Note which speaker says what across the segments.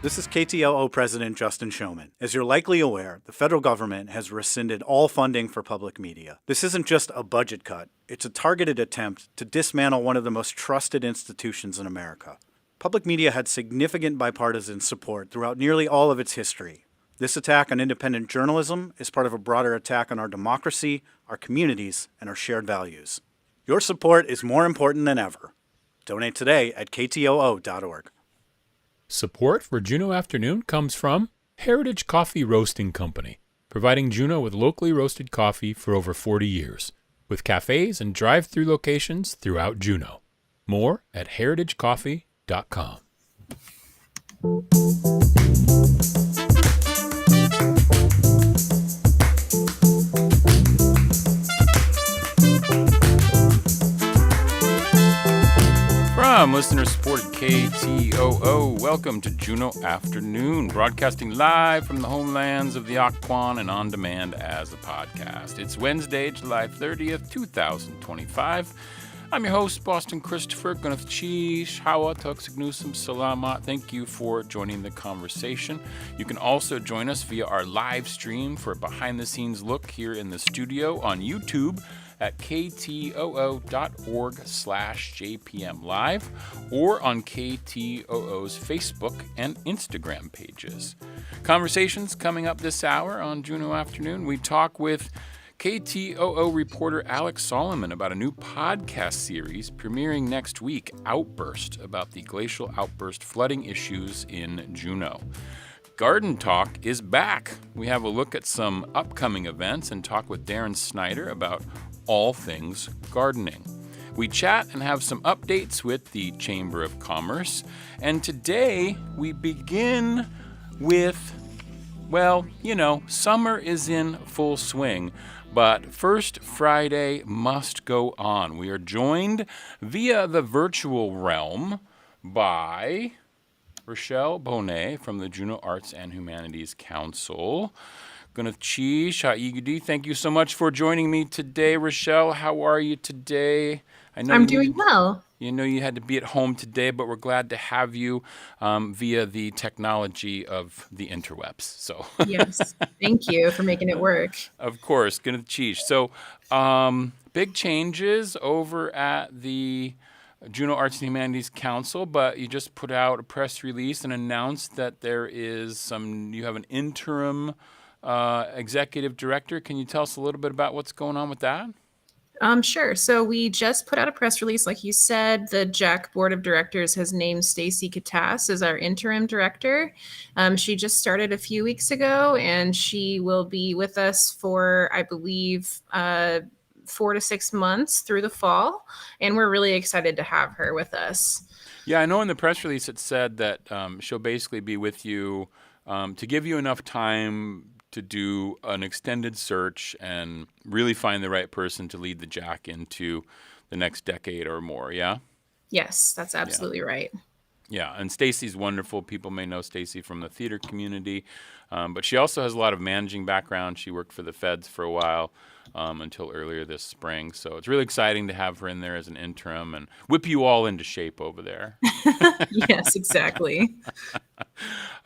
Speaker 1: This is KTOO President Justin Showman. As you're likely aware, the federal government has rescinded all funding for public media. This isn't just a budget cut, it's a targeted attempt to dismantle one of the most trusted institutions in America. Public media had significant bipartisan support throughout nearly all of its history. This attack on independent journalism is part of a broader attack on our democracy, our communities, and our shared values. Your support is more important than ever. Donate today at ktoo.org.
Speaker 2: Support for Juneau Afternoon comes from Heritage Coffee Roasting Company, providing Juneau with locally roasted coffee for over 40 years, with cafes and drive-through locations throughout Juneau. More at heritagecoffee.com. From listener-supported KTOO, welcome to Juneau Afternoon, broadcasting live from the homelands of the Occoquan and on demand as a podcast. It's Wednesday, July 30th, 2025. I'm your host, Boston Christopher. Gunafchish, Hawa, Tuxignusim, Salamat. Thank you for joining the conversation. You can also join us via our live stream for a behind-the-scenes look here in the studio on YouTube at ktoo.org/JPM Live or on KTOO's Facebook and Instagram pages. Conversations coming up this hour on Juneau Afternoon. We talk with KTOO reporter Alix Soliman about a new podcast series premiering next week, Outburst, about the glacial outburst flooding issues in Juneau. Garden Talk is back. We have a look at some upcoming events and talk with Darren Snyder about all things gardening. We chat and have some updates with the Chamber of Commerce. And today we begin with, well, summer is in full swing, but First Friday must go on. We are joined via the virtual realm by Rochelle Bonet from the Juneau Arts and Humanities Council. Thank you so much for joining me today, Rochelle. How are you today?
Speaker 3: I'm doing well.
Speaker 2: You had to be at home today, but we're glad to have you via the technology of the interwebs. So
Speaker 3: yes, thank you for making it work.
Speaker 2: Of course, So big changes over at the Juneau Arts and Humanities Council, but you just put out a press release and announced that you have an interim executive director. Can you tell us a little bit about what's going on with that?
Speaker 3: Sure. So we just put out a press release. Like you said, the JAHC Board of Directors has named Stacy Katas as our interim director. She just started a few weeks ago, and she will be with us for, I believe, 4 to 6 months through the fall. And we're really excited to have her with us.
Speaker 2: Yeah, I know in the press release it said that she'll basically be with you to give you enough time to do an extended search and really find the right person to lead the JAHC into the next decade or more, yeah?
Speaker 3: Yes, that's absolutely right.
Speaker 2: Yeah, and Stacy's wonderful. People may know Stacy from the theater community, but she also has a lot of managing background. She worked for the feds for a while until earlier this spring. So it's really exciting to have her in there as an interim and whip you all into shape over there.
Speaker 3: Yes, exactly.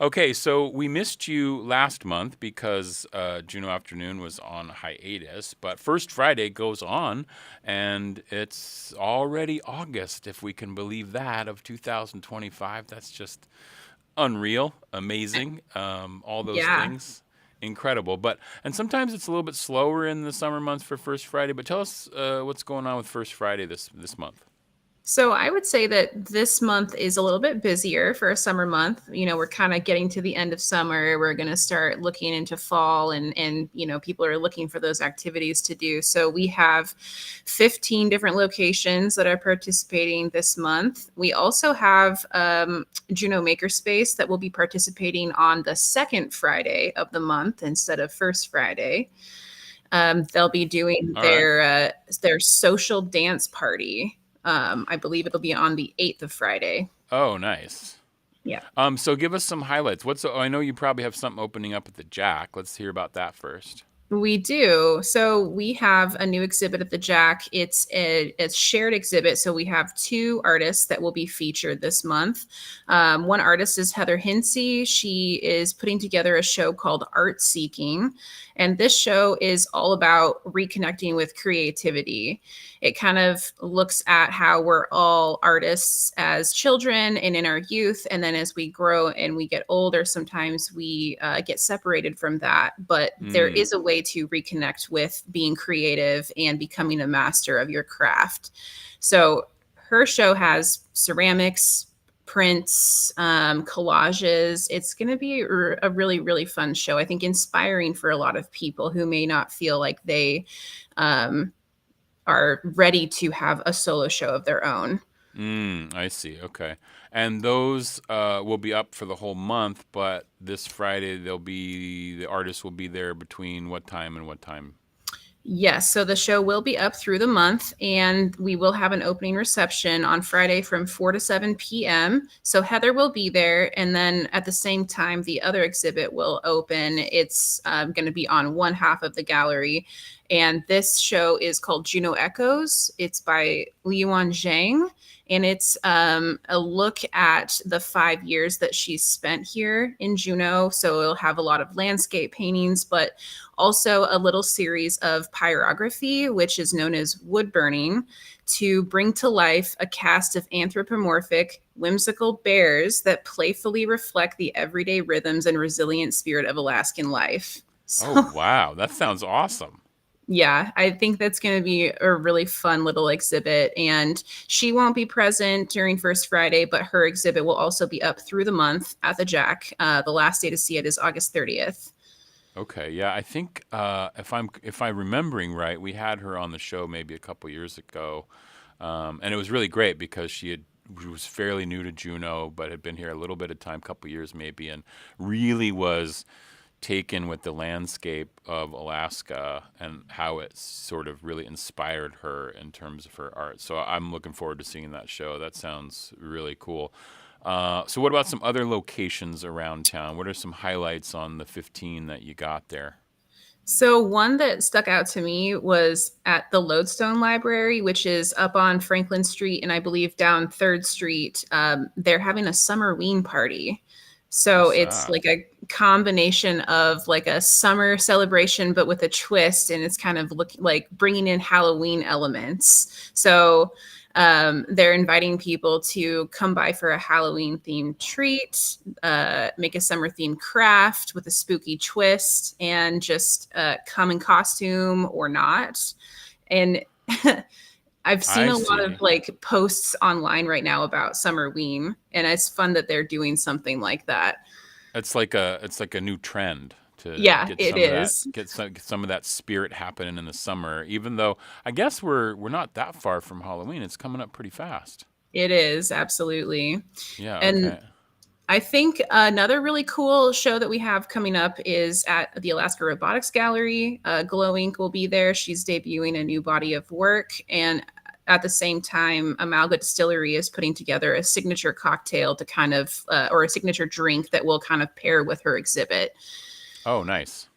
Speaker 2: Okay, so we missed you last month because Juneau Afternoon was on hiatus, but First Friday goes on, and it's already August, if we can believe that, of 2025. That's just unreal, amazing, all those things. Incredible. And sometimes it's a little bit slower in the summer months for First Friday, but tell us what's going on with First Friday this month.
Speaker 3: So I would say that this month is a little bit busier for a summer month. We're kind of getting to the end of summer. We're going to start looking into fall and people are looking for those activities to do. So we have 15 different locations that are participating this month. We also have Juneau Makerspace that will be participating on the second Friday of the month instead of First Friday. They'll be doing their social dance party. I believe it'll be on the 8th of Friday.
Speaker 2: Oh, nice.
Speaker 3: Yeah.
Speaker 2: So give us some highlights. I know you probably have something opening up at the JAHC. Let's hear about that first.
Speaker 3: We do. So we have a new exhibit at the JAHC. It's a shared exhibit. So we have two artists that will be featured this month. One artist is Heather Hinsey. She is putting together a show called Art Seeking. And this show is all about reconnecting with creativity. It kind of looks at how we're all artists as children and in our youth. And then as we grow and we get older, sometimes we get separated from that. But there
Speaker 2: Mm.
Speaker 3: is a way to reconnect with being creative and becoming a master of your craft. So her show has ceramics, prints, collages. It's going to be a really, really fun show. I think inspiring for a lot of people who may not feel like they um, are ready to have a solo show of their own.
Speaker 2: I see. Okay. And those will be up for the whole month, but this Friday the artists will be there between what time and what time?
Speaker 3: Yes, so the show will be up through the month, and we will have an opening reception on Friday from 4 to 7 p.m. So Heather will be there, and then at the same time, the other exhibit will open. It's going to be on one half of the gallery, and this show is called Juneau Echoes. It's by Liyuan Zhang, and it's a look at the 5 years that she's spent here in Juneau. So it'll have a lot of landscape paintings, but also a little series of pyrography, which is known as wood burning, to bring to life a cast of anthropomorphic, whimsical bears that playfully reflect the everyday rhythms and resilient spirit of Alaskan life. So,
Speaker 2: Oh, wow. That sounds awesome.
Speaker 3: yeah, I think that's going to be a really fun little exhibit. And she won't be present during First Friday, but her exhibit will also be up through the month at the JAHC. The last day to see it is August 30th.
Speaker 2: Okay, yeah, I think if I'm remembering right, we had her on the show maybe a couple years ago, and it was really great because she was fairly new to Juneau, but had been here a little bit of time, couple years maybe, and really was taken with the landscape of Alaska and how it sort of really inspired her in terms of her art. So I'm looking forward to seeing that show. That sounds really cool. So what about some other locations around town? What are some highlights on the 15 that you got there?
Speaker 3: So one that stuck out to me was at the Lodestone Library, which is up on Franklin Street and I believe down Third Street. They're having a summerween party. So
Speaker 2: What's
Speaker 3: it's
Speaker 2: that?
Speaker 3: like a combination of like a summer celebration, but with a twist, and it's kind of like bringing in Halloween elements. So they're inviting people to come by for a Halloween themed treat, make a summer themed craft with a spooky twist, and just come in costume or not. And I've seen
Speaker 2: I
Speaker 3: a lot of
Speaker 2: see.
Speaker 3: like posts online right now about Summerween, and it's fun that they're doing something like that.
Speaker 2: It's like a new trend to
Speaker 3: Yeah,
Speaker 2: get
Speaker 3: it
Speaker 2: some of that
Speaker 3: is.
Speaker 2: get some of that spirit happening in the summer. Even though I guess we're not that far from Halloween, it's coming up pretty fast.
Speaker 3: It is absolutely.
Speaker 2: Yeah.
Speaker 3: And
Speaker 2: Okay.
Speaker 3: I think another really cool show that we have coming up is at the Alaska Robotics Gallery. Glow Inc. will be there. She's debuting a new body of work. And at the same time, Amalga Distillery is putting together a signature cocktail to kind of, or a signature drink that will kind of pair with her exhibit.
Speaker 2: Oh, nice.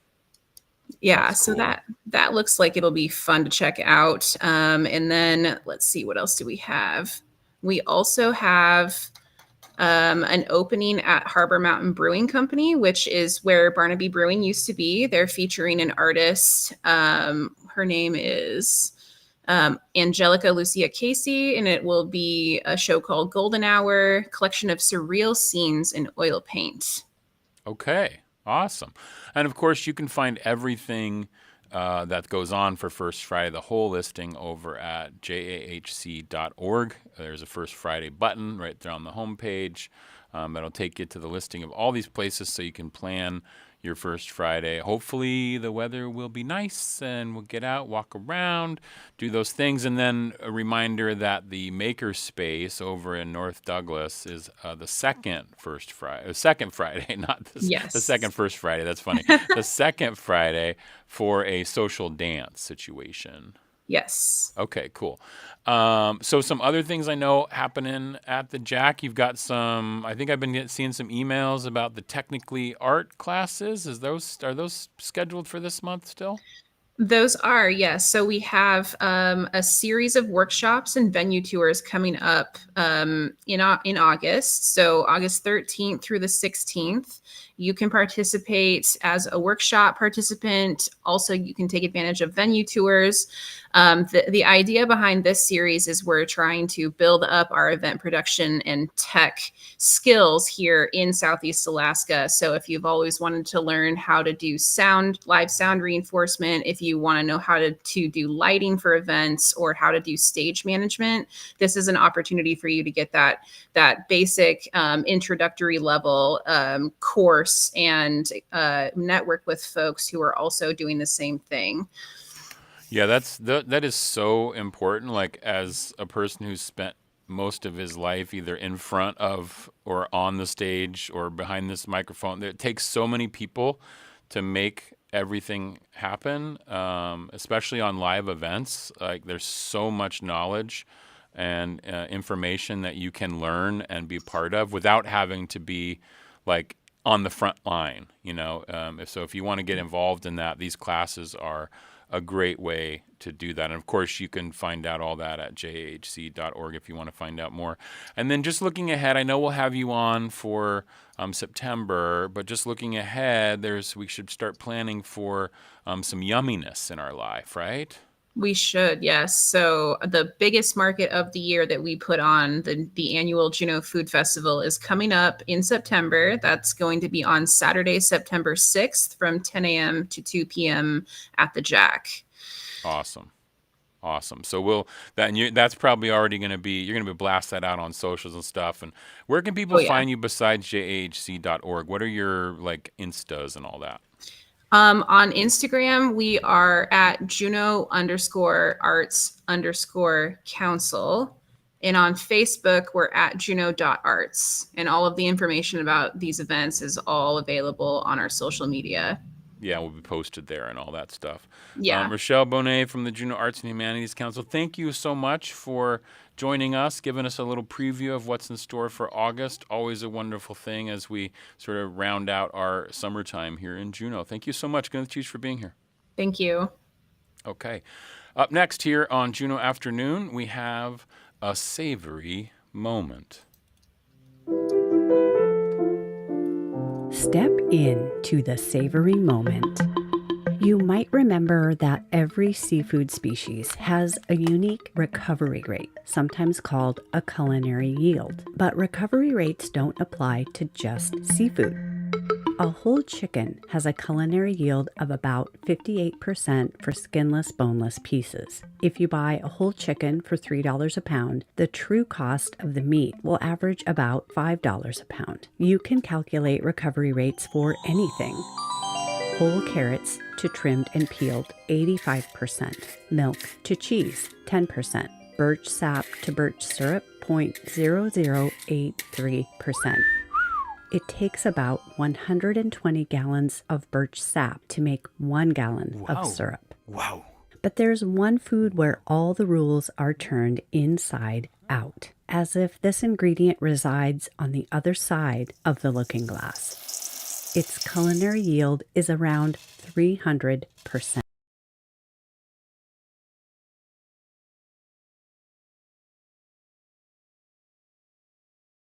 Speaker 3: Yeah,
Speaker 2: That's
Speaker 3: so
Speaker 2: cool.
Speaker 3: that looks like it'll be fun to check out. And then let's see, what else do we have? We also have an opening at Harbor Mountain Brewing Company, which is where Barnaby Brewing used to be. They're featuring an artist. Her name is Angelica Lucia Casey, and it will be a show called Golden Hour, collection of surreal scenes in oil paint.
Speaker 2: Okay, awesome. And of course, you can find everything that goes on for First Friday, the whole listing over at jahc.org. There's a First Friday button right there on the homepage. That'll take you to the listing of all these places so you can plan your First Friday. Hopefully, the weather will be nice and we'll get out, walk around, do those things. And then a reminder that the Maker Space over in North Douglas is the second Friday, not the
Speaker 3: Yes.
Speaker 2: second First Friday. That's funny. The second Friday for a social dance situation.
Speaker 3: Yes.
Speaker 2: Okay, cool. So some other things I know happening at the JAHC. You've got some. I think I've been seeing some emails about the technically art classes. Are those scheduled for this month still?
Speaker 3: Those are, yes. So we have a series of workshops and venue tours coming up in August. So August 13th through the 16th. You can participate as a workshop participant. Also, you can take advantage of venue tours. The idea behind this series is we're trying to build up our event production and tech skills here in Southeast Alaska. So if you've always wanted to learn how to do live sound reinforcement, if you want to know how to do lighting for events or how to do stage management, this is an opportunity for you to get that basic introductory level course and network with folks who are also doing the same thing.
Speaker 2: Yeah, that is so important. Like as a person who's spent most of his life either in front of or on the stage or behind this microphone, it takes so many people to make everything happen, especially on live events. Like there's so much knowledge and information that you can learn and be part of without having to be like on the front line. If you want to get involved in that, these classes are a great way to do that. And of course, you can find out all that at jahc.org if you want to find out more. And then just looking ahead, I know we'll have you on for September, but just looking ahead, we should start planning for some yumminess in our life, right?
Speaker 3: We should, yes. So the biggest market of the year that we put on, the annual Juneau Food Festival, is coming up in September. That's going to be on Saturday, September 6th from 10 a.m. to 2 p.m. at the JAHC.
Speaker 2: Awesome. So that's probably already going to be, you're going to blast that out on socials and stuff. And where can people find you besides jahc.org? What are your like Instas and all that?
Speaker 3: On Instagram, we are at Juneau_arts_council. And on Facebook, we're at Juneau.arts. And all of the information about these events is all available on our social media.
Speaker 2: Yeah, will be posted there and all that stuff.
Speaker 3: Yeah.
Speaker 2: Rochelle Bonet from the Juneau Arts and Humanities Council, thank you so much for joining us, giving us a little preview of what's in store for August. Always a wonderful thing as we sort of round out our summertime here in Juneau. Thank you so much. Good for being here.
Speaker 3: Thank you.
Speaker 2: Okay. Up next here on Juneau Afternoon, we have a savory moment.
Speaker 4: Step into the savory moment. You might remember that every seafood species has a unique recovery rate, sometimes called a culinary yield. But recovery rates don't apply to just seafood. A whole chicken has a culinary yield of about 58% for skinless, boneless pieces. If you buy a whole chicken for $3 a pound, the true cost of the meat will average about $5 a pound. You can calculate recovery rates for anything. Whole carrots to trimmed and peeled, 85%. Milk to cheese, 10%. Birch sap to birch syrup, 0.0083%. It takes about 120 gallons of birch sap to make 1 gallon of syrup.
Speaker 1: Wow.
Speaker 4: But there's one food where all the rules are turned inside out, as if this ingredient resides on the other side of the looking glass. Its culinary yield is around 300%.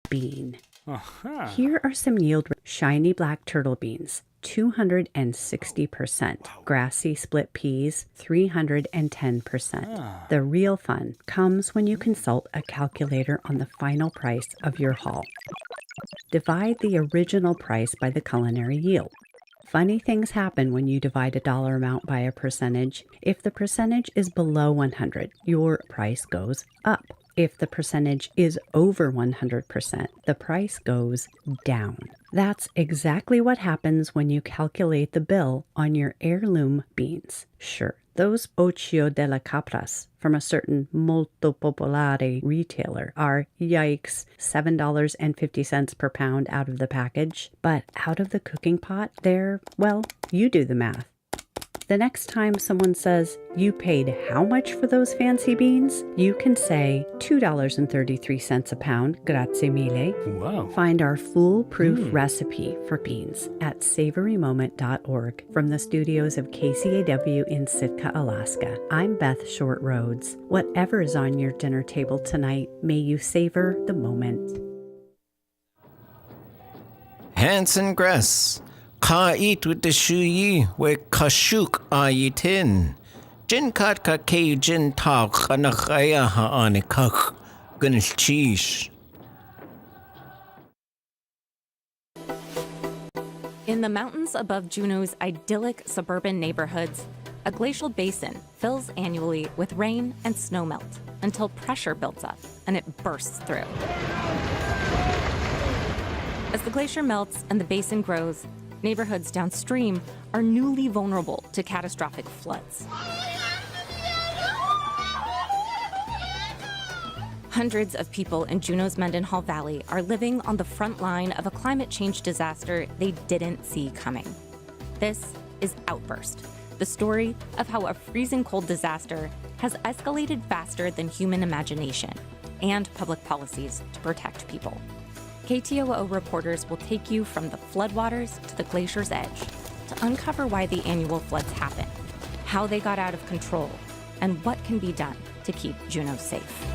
Speaker 4: Bean.
Speaker 1: Uh-huh.
Speaker 4: Here are some yield. Shiny black turtle beans, 260%. Grassy split peas, 310%. The real fun comes when you consult a calculator on the final price of your haul. Divide the original price by the culinary yield. Funny things happen when you divide a dollar amount by a percentage. If the percentage is below 100, your price goes up. If the percentage is over 100%, the price goes down. That's exactly what happens when you calculate the bill on your heirloom beans. Sure, those Ocho de la Capras from a certain Molto Popolare retailer are, yikes, $7.50 per pound out of the package. But out of the cooking pot, they're, well, you do the math. The next time someone says, "You paid how much for those fancy beans?" you can say $2.33 a pound, grazie mille.
Speaker 2: Wow.
Speaker 4: Find our foolproof recipe for beans at savorymoment.org. From the studios of KCAW in Sitka, Alaska, I'm Beth Short Rhodes. Whatever is on your dinner table tonight, may you savor the moment.
Speaker 5: Hanson Gress, ka eat with the shuyi, we kashuk ayitin. Jin kat ka ke jin ta kanakaya ha anikak, gunnish cheese.
Speaker 6: In the mountains above Juneau's idyllic suburban neighborhoods, a glacial basin fills annually with rain and snowmelt until pressure builds up and it bursts through. As the glacier melts and the basin grows, neighborhoods downstream are newly vulnerable to catastrophic floods. Hundreds of people in Juneau's Mendenhall Valley are living on the front line of a climate change disaster they didn't see coming. This is Outburst, the story of how a freezing cold disaster has escalated faster than human imagination and public policies to protect people. KTOO reporters will take you from the floodwaters to the glacier's edge to uncover why the annual floods happen, how they got out of control, and what can be done to keep Juneau safe.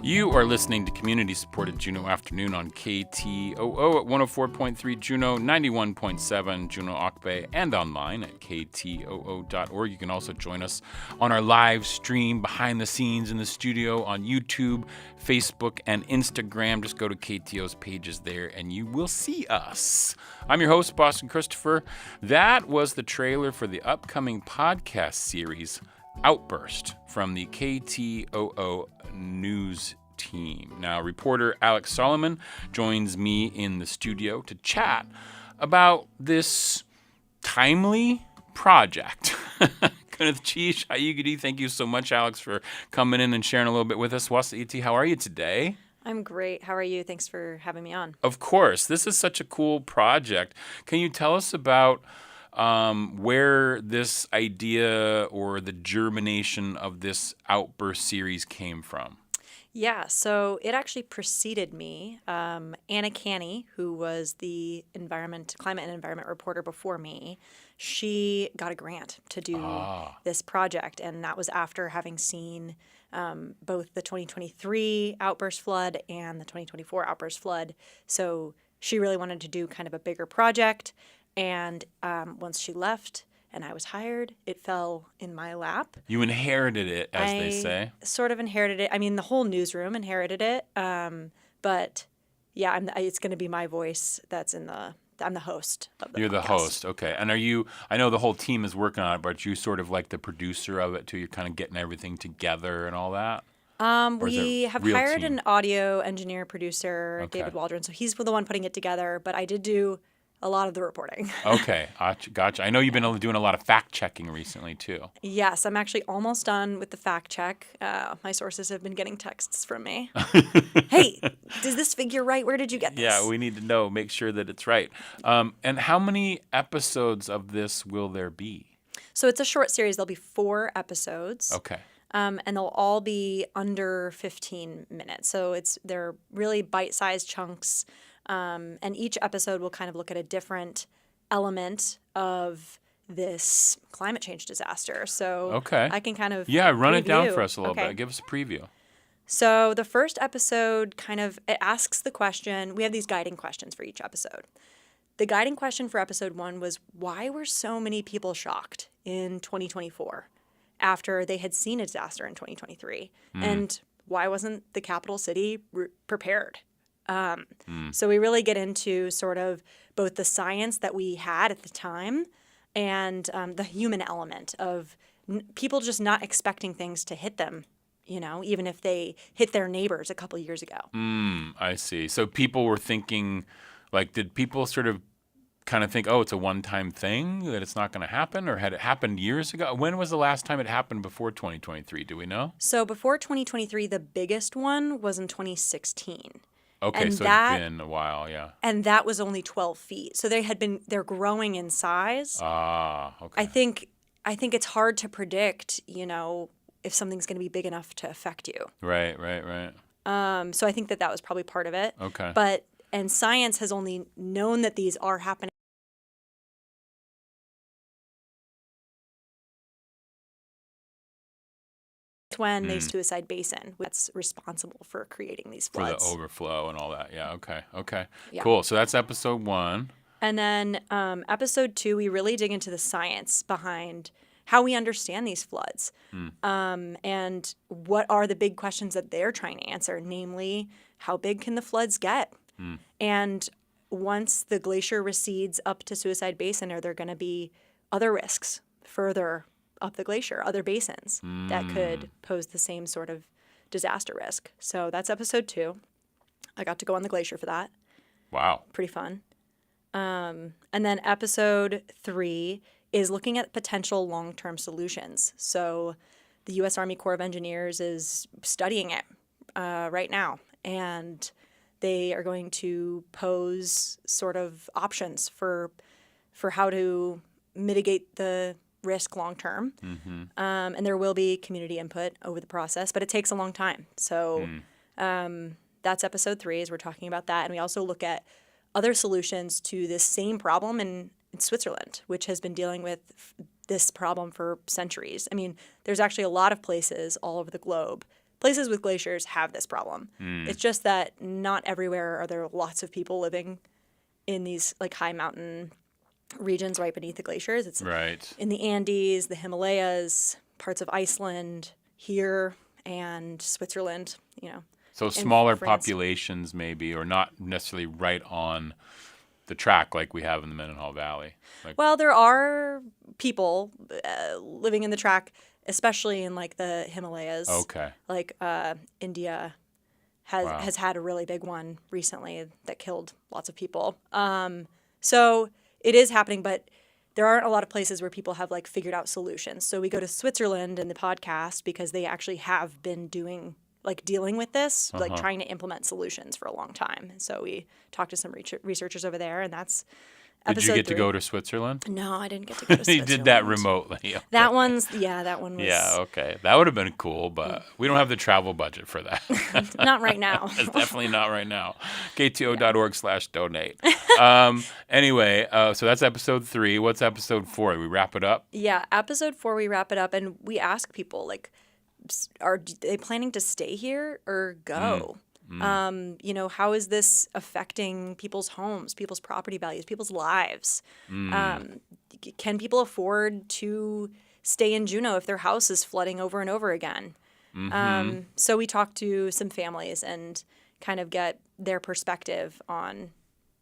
Speaker 2: You are listening to community-supported Juneau Afternoon on KTOO at 104.3 Juneau, 91.7 Juneau Akbe, and online at ktoo.org. You can also join us on our live stream behind the scenes in the studio on YouTube, Facebook, and Instagram. Just go to KTO's pages there and you will see us. I'm your host, Boston Christopher. That was the trailer for the upcoming podcast series, Outburst, from the KTOO news team. Now, reporter Alix Soliman joins me in the studio to chat about this timely project. Thank you so much, Alex, for coming in and sharing a little bit with us. Wasa how are you today?
Speaker 7: I'm great. How are you? Thanks for having me on.
Speaker 2: Of course. This is such a cool project. Can you tell us about where this idea or the germination of this Outburst series came from?
Speaker 7: Yeah, so it actually preceded me. Anna Canny, who was the climate and environment reporter before me, she got a grant to do this project, and that was after having seen both the 2023 Outburst flood and the 2024 Outburst flood. So she really wanted to do kind of a bigger project. And once she left and I was hired, it fell in my lap.
Speaker 2: You inherited it, as they say.
Speaker 7: Sort of inherited it. I mean, the whole newsroom inherited it. But yeah, it's going to be my voice that's I'm the host of the
Speaker 2: You're
Speaker 7: podcast.
Speaker 2: the host, okay. And I know the whole team is working on it, but you sort of like the producer of it too. You're kind of getting everything together and all that?
Speaker 7: We have hired
Speaker 2: team?
Speaker 7: an audio engineer producer,
Speaker 2: Okay.
Speaker 7: David Waldron. So he's the one putting it together, but I did do a lot of the reporting.
Speaker 2: Okay, gotcha. I know you've been doing a lot of fact-checking recently, too.
Speaker 7: Yes, I'm actually almost done with the fact check. My sources have been getting texts from me. Hey, does this figure right? Where did you get this?
Speaker 2: Yeah, we need to know, make sure that it's right. And how many episodes of this will there be?
Speaker 7: So it's a short series. There'll be 4 episodes.
Speaker 2: Okay.
Speaker 7: And they'll all be under 15 minutes. So they're really bite-sized chunks. And each episode will kind of look at a different element of this climate change disaster. So
Speaker 2: Okay.
Speaker 7: I can kind of
Speaker 2: run it down
Speaker 7: preview.
Speaker 2: for us a little
Speaker 7: Okay.
Speaker 2: bit. Give us a preview.
Speaker 7: So the first episode it asks the question. We have these guiding questions for each episode. The guiding question for episode 1 was, why were so many people shocked in 2024 after they had seen a disaster in 2023? And why wasn't the capital city prepared? So we really get into sort of both the science that we had at the time and the human element of people just not expecting things to hit them, even if they hit their neighbors a couple years ago.
Speaker 2: I see. So people were thinking, did people sort of kind of think, oh, it's a one-time thing, that it's not going to happen? Or had it happened years ago? When was the last time it happened before 2023? Do we know?
Speaker 7: So before 2023, the biggest one was in 2016.
Speaker 2: Okay,
Speaker 7: And
Speaker 2: so
Speaker 7: that-
Speaker 2: it's been a while, yeah.
Speaker 7: And that was only 12 feet. So they're growing in size.
Speaker 2: Ah, okay.
Speaker 7: I think it's hard to predict, if something's going to be big enough to affect you.
Speaker 2: Right.
Speaker 7: So I think that was probably part of it.
Speaker 2: Okay.
Speaker 7: And science has only known that these are happening when the Suicide Basin that's responsible for creating these
Speaker 2: For
Speaker 7: floods.
Speaker 2: the overflow and all that. Yeah, okay.
Speaker 7: Yeah.
Speaker 2: Cool. So that's episode 1.
Speaker 7: And then episode 2, we really dig into the science behind how we understand these floods, and what are the big questions that they're trying to answer, namely, how big can the floods get? And once the glacier recedes up to Suicide Basin, are there going to be other risks further up the glacier, other basins that could pose the same sort of disaster risk? So that's episode 2. I got to go on the glacier for that.
Speaker 2: Wow.
Speaker 7: Pretty fun. And then episode 3 is looking at potential long-term solutions. So the U.S. Army Corps of Engineers is studying it right now, and they are going to pose sort of options for how to mitigate the risk long-term. And there will be community input over the process, but it takes a long time. So that's episode 3, as we're talking about that. And we also look at other solutions to this same problem in Switzerland, which has been dealing with this problem for centuries. I mean, there's actually a lot of places all over the globe. Places with glaciers have this problem. It's just that not everywhere are there lots of people living in these like high mountain regions right beneath the glaciers. It's
Speaker 2: Right.
Speaker 7: in the Andes, the Himalayas, parts of Iceland, here, and Switzerland,
Speaker 2: So
Speaker 7: in
Speaker 2: smaller
Speaker 7: France.
Speaker 2: populations maybe, or not necessarily right on the track like we have in the Mendenhall Valley. Like,
Speaker 7: Well, there are people living in the track, especially in like the Himalayas.
Speaker 2: okay.
Speaker 7: Like India has had a really big one recently that killed lots of people. So it is happening, but there aren't a lot of places where people have like figured out solutions. So we go to Switzerland in the podcast because they actually have been dealing with this, like trying to implement solutions for a long time. So we talked to some researchers over there, and that's
Speaker 2: Did
Speaker 7: episode
Speaker 2: you get
Speaker 7: 3.
Speaker 2: to go to Switzerland?
Speaker 7: No, I didn't get to go to
Speaker 2: You
Speaker 7: Switzerland.
Speaker 2: did that remotely. Okay.
Speaker 7: That one was.
Speaker 2: Yeah, okay. That would have been cool, but we don't have the travel budget for that.
Speaker 7: Not right now.
Speaker 2: It's definitely not right now. KTO.org/donate. Anyway, so that's episode 3. What's episode 4? We wrap it up?
Speaker 7: Yeah, episode 4, we wrap it up, and we ask people, like, are they planning to stay here or go? How is this affecting people's homes, people's property values, people's lives? Can people afford to stay in Juneau if their house is flooding over and over again? So we talk to some families and kind of get their perspective on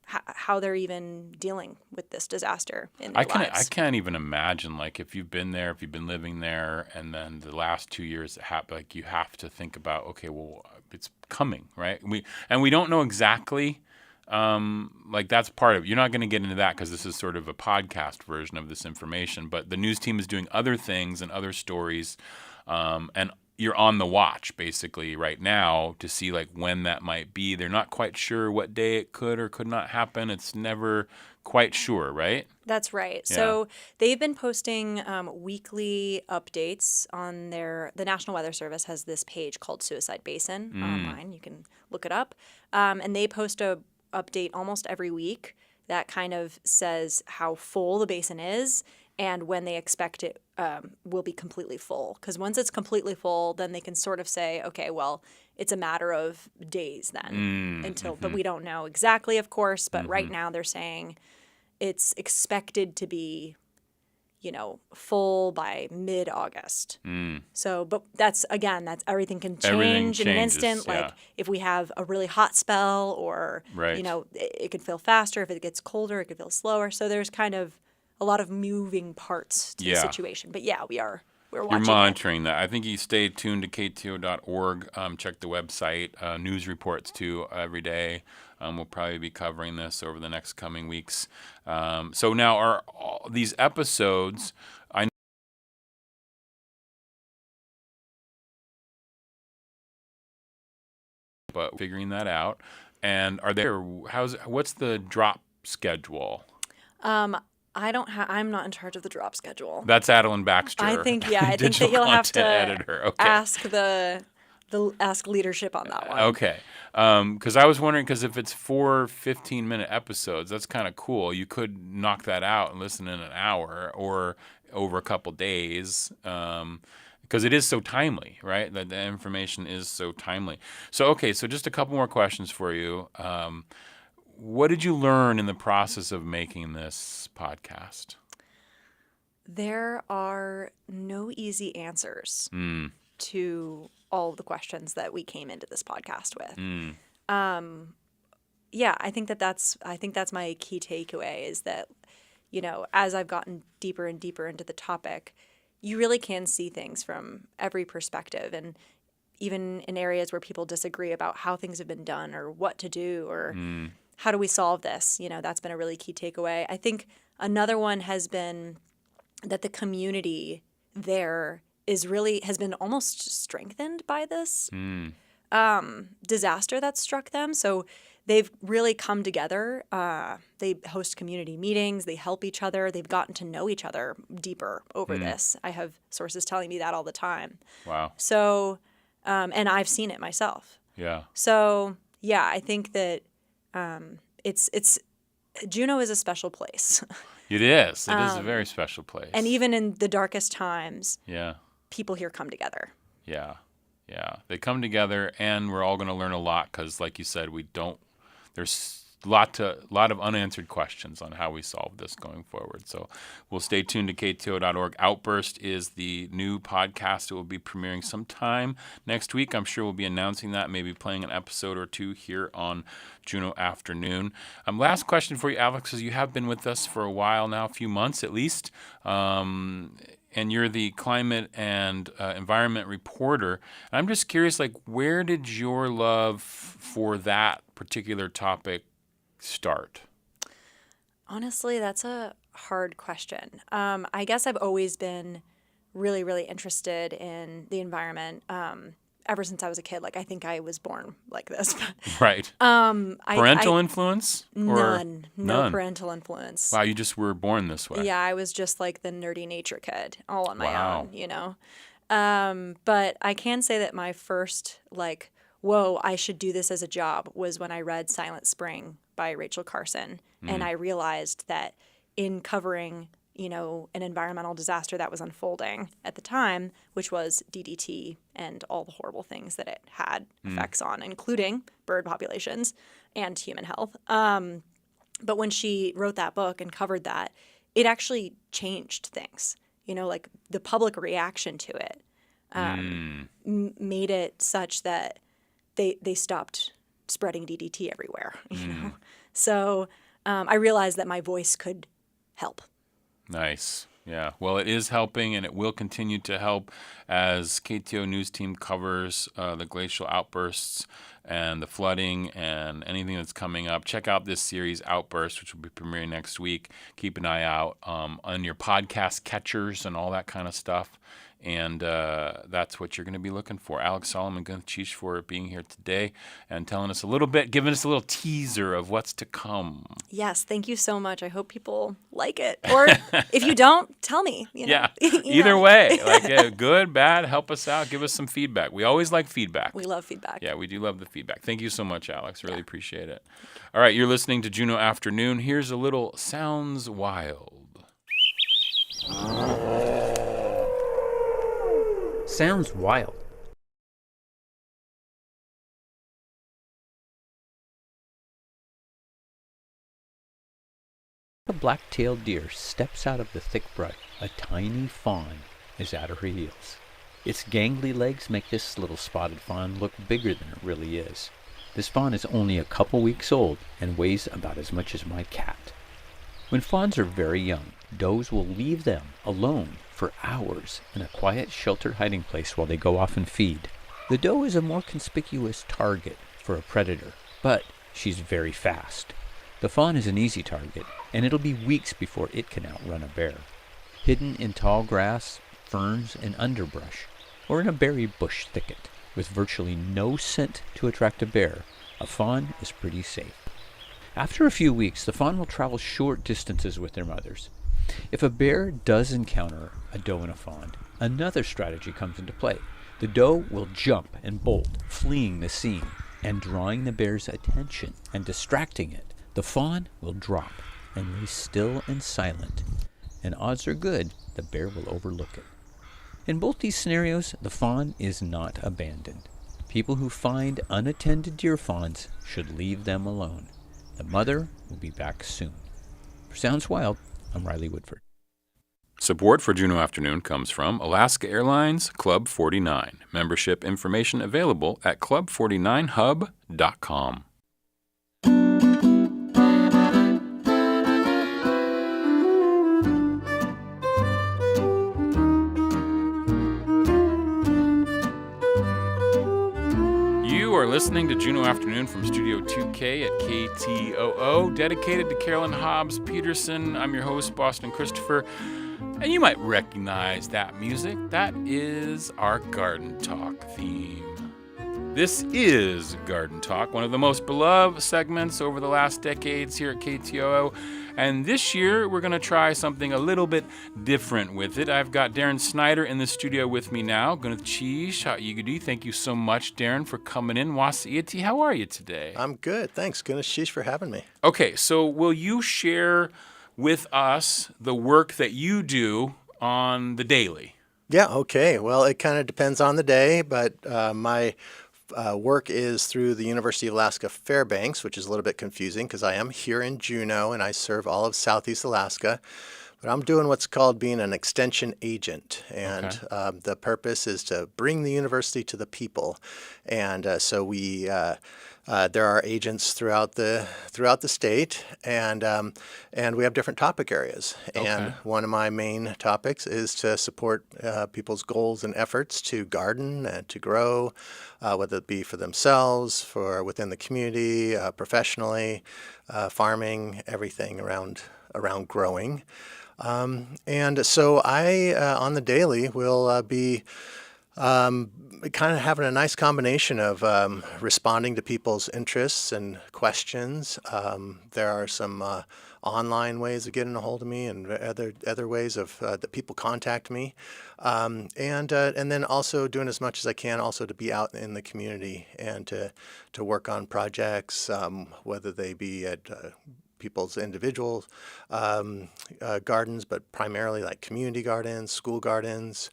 Speaker 7: how they're even dealing with this disaster in their lives.
Speaker 2: I can't even imagine, like, if you've been there, if you've been living there, and then the last 2 years, like, you have to think about, okay, well, it's coming, right? We don't know exactly, like, that's part of it. You're not going to get into that because this is sort of a podcast version of this information, but the news team is doing other things and other stories, and you're on the watch basically right now to see like when that might be. They're not quite sure what day it could or could not happen. It's never quite sure, right?
Speaker 7: That's right.
Speaker 2: Yeah.
Speaker 7: So they've been posting weekly updates on the National Weather Service has this page called Suicide Basin online. You can look it up. And they post a update almost every week that kind of says how full the basin is and when they expect it will be completely full. Because once it's completely full, then they can sort of say, okay, well, it's a matter of days then but we don't know exactly, of course. But right now they're saying it's expected to be, full by mid-August. So, but that's everything can change
Speaker 2: Everything
Speaker 7: in an
Speaker 2: changes,
Speaker 7: instant.
Speaker 2: yeah.
Speaker 7: Like if we have a really hot spell or,
Speaker 2: Right.
Speaker 7: it could feel faster. If it gets colder, it could feel slower. So there's kind of a lot of moving parts to the
Speaker 2: Yeah.
Speaker 7: situation. But yeah, we are we're
Speaker 2: You're
Speaker 7: watching it.
Speaker 2: monitoring that. I think you stay tuned to KTOO.org. Check the website, news reports too every day. We'll probably be covering this over the next coming weeks. So now are these episodes, I know, but figuring that out. And are there, what's the drop schedule?
Speaker 7: I'm not in charge of the drop schedule.
Speaker 2: That's Adeline Baxter.
Speaker 7: I think that
Speaker 2: digital
Speaker 7: you'll have to
Speaker 2: content editor. Okay.
Speaker 7: ask leadership on that one.
Speaker 2: Okay. Because I was wondering, because if it's 4 15-minute episodes, that's kind of cool. You could knock that out and listen in an hour or over a couple days, because it is so timely, right? That the information is so timely. So, okay, so just a couple more questions for you. What did you learn in the process of making this podcast?
Speaker 7: There are no easy answers to all of the questions that we came into this podcast with. Yeah, I think that's my key takeaway is that, as I've gotten deeper and deeper into the topic, you really can see things from every perspective, and even in areas where people disagree about how things have been done or what to do or how do we solve this, that's been a really key takeaway. I think another one has been that the community there has been almost strengthened by this disaster that struck them. So they've really come together. They host community meetings. They help each other. They've gotten to know each other deeper over this. I have sources telling me that all the time.
Speaker 2: Wow.
Speaker 7: So, and I've seen it myself.
Speaker 2: Yeah.
Speaker 7: So, yeah, I think that it's Juneau is a special place.
Speaker 2: It is. It is a very special place.
Speaker 7: And even in the darkest times,
Speaker 2: yeah,
Speaker 7: people here come together.
Speaker 2: Yeah. They come together, and we're all going to learn a lot because, like you said, there's a lot of unanswered questions on how we solve this going forward. So we'll stay tuned to KTOO.org. Outburst is the new podcast. It will be premiering sometime next week. I'm sure we'll be announcing that, maybe playing an episode or two here on Juneau Afternoon. Last question for you, Alix, because you have been with us for a while now, a few months at least. And you're the climate and environment reporter. And I'm just curious, where did your love for that particular topic start?
Speaker 7: Honestly, that's a hard question. I guess I've always been really, really interested in the environment ever since I was a kid. I think I was born like this.
Speaker 2: Right. Parental influence?
Speaker 7: None. No parental influence.
Speaker 2: Wow, you just were born this way.
Speaker 7: Yeah, I was just the nerdy nature kid, all on my
Speaker 2: Wow.
Speaker 7: own, But I can say that my first, whoa, I should do this as a job was when I read Silent Spring by Rachel Carson. And I realized that in covering an environmental disaster that was unfolding at the time, which was DDT and all the horrible things that it had effects on, including bird populations and human health. But when she wrote that book and covered that, it actually changed things. The public reaction to it made it such that they stopped spreading DDT everywhere. So I realized that my voice could help.
Speaker 2: Nice. Yeah. Well, it is helping, and it will continue to help as KTOO News Team covers the glacial outbursts and the flooding and anything that's coming up. Check out this series, Outburst, which will be premiering next week. Keep an eye out on your podcast catchers and all that kind of stuff. And that's what you're going to be looking for. Alix Soliman, Gunchish for being here today and telling us a little bit, giving us a little teaser of what's to come.
Speaker 7: Yes, thank you so much. I hope people like it. Or if you don't, tell me.
Speaker 2: Yeah, either way. Good, bad, help us out. Give us some feedback. We always like feedback.
Speaker 7: We love feedback.
Speaker 2: Yeah, we do love the feedback. Thank you so much, Alix. Really appreciate it. All right, you're listening to Juneau Afternoon. Here's a little Sounds Wild.
Speaker 8: Sounds wild. A black-tailed deer steps out of the thick brush. A tiny fawn is at her heels. Its gangly legs make this little spotted fawn look bigger than it really is. This fawn is only a couple weeks old and weighs about as much as my cat. When fawns are very young, does will leave them alone for hours in a quiet, sheltered hiding place while they go off and feed. The doe is a more conspicuous target for a predator, but she's very fast. The fawn is an easy target, and it'll be weeks before it can outrun a bear. Hidden in tall grass, ferns, and underbrush, or in a berry bush thicket, with virtually no scent to attract a bear, a fawn is pretty safe. After a few weeks, the fawn will travel short distances with their mothers. If a bear does encounter a doe and a fawn, another strategy comes into play. The doe will jump and bolt, fleeing the scene, and drawing the bear's attention and distracting it. The fawn will drop and lay still and silent, and odds are good the bear will overlook it. In both these scenarios, the fawn is not abandoned. People who find unattended deer fawns should leave them alone. The mother will be back soon. For Sounds Wild, I'm Riley Woodford.
Speaker 2: Support for Juneau Afternoon comes from Alaska Airlines Club 49. Membership information available at club49hub.com. You are listening to Juneau Afternoon from Studio 2K at KTOO, dedicated to Carolyn Hobbs Peterson. I'm your host, Boston Christopher. And you might recognize that music. That is our Garden Talk theme. This is Garden Talk, one of the most beloved segments over the last decades here at KTOO. And this year, we're going to try something a little bit different with it. I've got Darren Snyder in the studio with me now. Gwyneth Cheese, Ha'igudi. Thank you so much, Darren, for coming in. Wasi'iti, how are you today?
Speaker 9: I'm good. Thanks, Gwyneth Cheese, for having me.
Speaker 2: Okay, so will you share with us the work that you do on the daily?
Speaker 9: Yeah, okay. Well, it kind of depends on the day, but my work is through the University of Alaska Fairbanks, which is a little bit confusing because I am here in Juneau and I serve all of Southeast Alaska. But I'm doing what's called being an extension agent, and the purpose is to bring the university to the people. And so we there are agents throughout the state, and we have different topic areas.
Speaker 2: Okay.
Speaker 9: And one of my main topics is to support people's goals and efforts to garden and to grow, whether it be for themselves, for within the community, professionally, farming, everything around growing. And so I, on the daily, will be kind of having a nice combination of responding to people's interests and questions. There are some online ways of getting a hold of me, and other ways of that people contact me, and then also doing as much as I can also to be out in the community and to work on projects, whether they be at people's individual gardens, but primarily like community gardens, school gardens,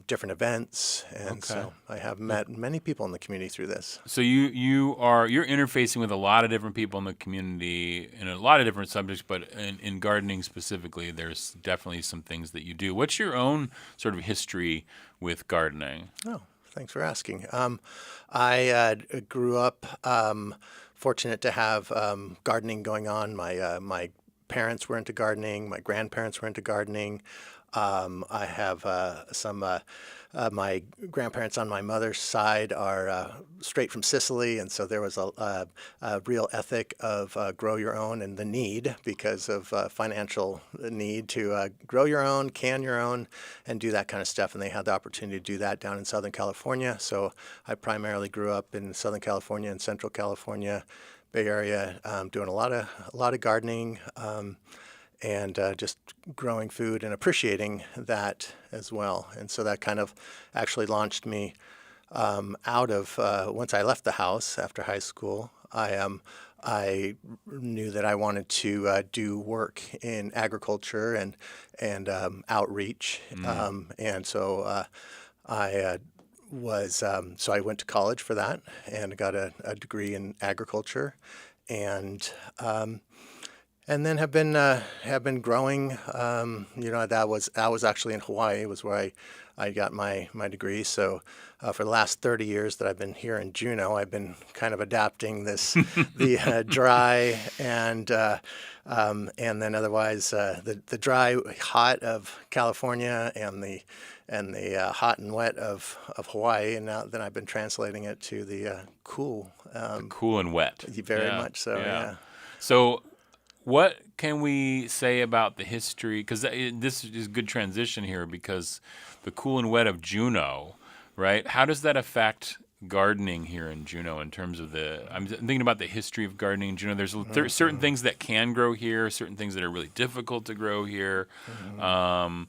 Speaker 9: different events, and so I have met many people in the community through this.
Speaker 2: So you're interfacing with a lot of different people in the community in a lot of different subjects, but in gardening specifically, there's definitely some things that you do. What's your own sort of history with gardening?
Speaker 9: Oh, thanks for asking. I grew up fortunate to have gardening going on. My parents were into gardening. My grandparents were into gardening. I have my grandparents on my mother's side are straight from Sicily, and so there was a real ethic of grow your own, and the need, because of financial need, to grow your own, can your own, and do that kind of stuff. And they had the opportunity to do that down in Southern California. So I primarily grew up in Southern California and Central California, Bay Area, doing a lot of gardening. And just growing food and appreciating that as well. And so that kind of actually launched me out of, once I left the house after high school, I knew that I wanted to do work in agriculture and outreach. And so I went to college for that and got a degree in agriculture. And then have been growing. That was actually in Hawaii, was where I got my degree. So for the last 30 years that I've been here in Juneau, I've been kind of adapting the dry and then otherwise the dry hot of California and the hot and wet of Hawaii, and then I've been translating it to the cool.
Speaker 2: Cool and wet.
Speaker 9: Very much so. Yeah.
Speaker 2: So, what can we say about the history? Because this is a good transition here, because the cool and wet of Juneau, right? How does that affect gardening here in Juneau in terms of I'm thinking about the history of gardening in Juneau. There's certain things that can grow here, certain things that are really difficult to grow here. And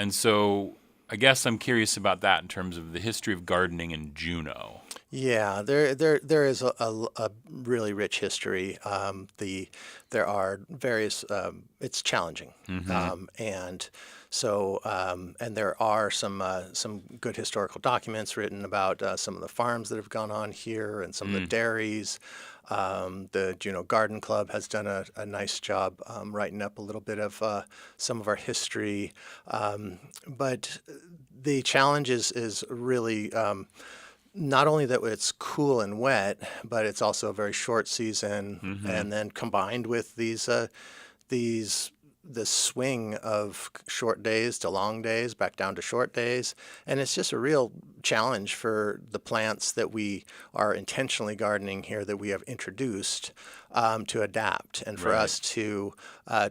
Speaker 2: so I guess I'm curious about that in terms of the history of gardening in Juneau.
Speaker 9: Yeah, there is a really rich history. There are various. It's challenging, and so and there are some good historical documents written about some of the farms that have gone on here and some of the dairies. The Juneau Garden Club has done a nice job writing up a little bit of some of our history, but the challenge is really. Not only that it's cool and wet, but it's also a very short season, and then combined with the swing of short days to long days, back down to short days, and it's just a real challenge for the plants that we are intentionally gardening here, that we have introduced, to adapt, and for us to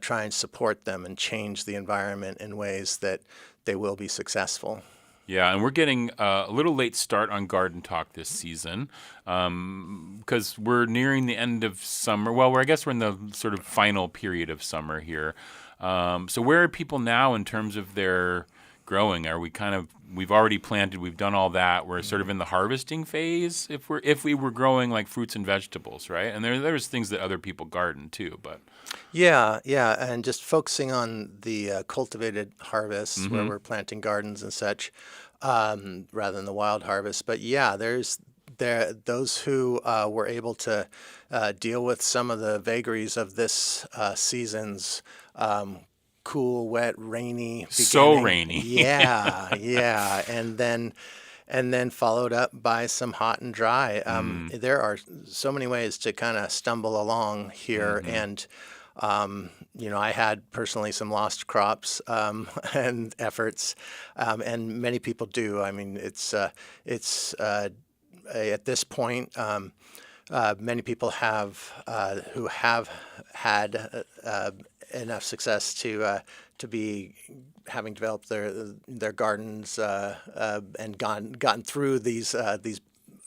Speaker 9: try and support them and change the environment in ways that they will be successful.
Speaker 2: Yeah, and we're getting a little late start on Garden Talk this season because we're nearing the end of summer. Well, I guess we're in the sort of final period of summer here. So where are people now in terms of their growing? Are we've already planted, we've done all that. We're sort of in the harvesting phase if we were growing like fruits and vegetables, right? And there's things that other people garden too, but.
Speaker 9: Yeah, and just focusing on the cultivated harvests where we're planting gardens and such, rather than the wild harvest. But yeah, there's those who were able to deal with some of the vagaries of this season's cool, wet, rainy beginning.
Speaker 2: So rainy.
Speaker 9: Yeah, and then followed up by some hot and dry. There are so many ways to kind of stumble along here, and I had personally some lost crops and efforts, and many people do. I mean, it's at this point, many people who have had enough success to be having developed their gardens and gotten through these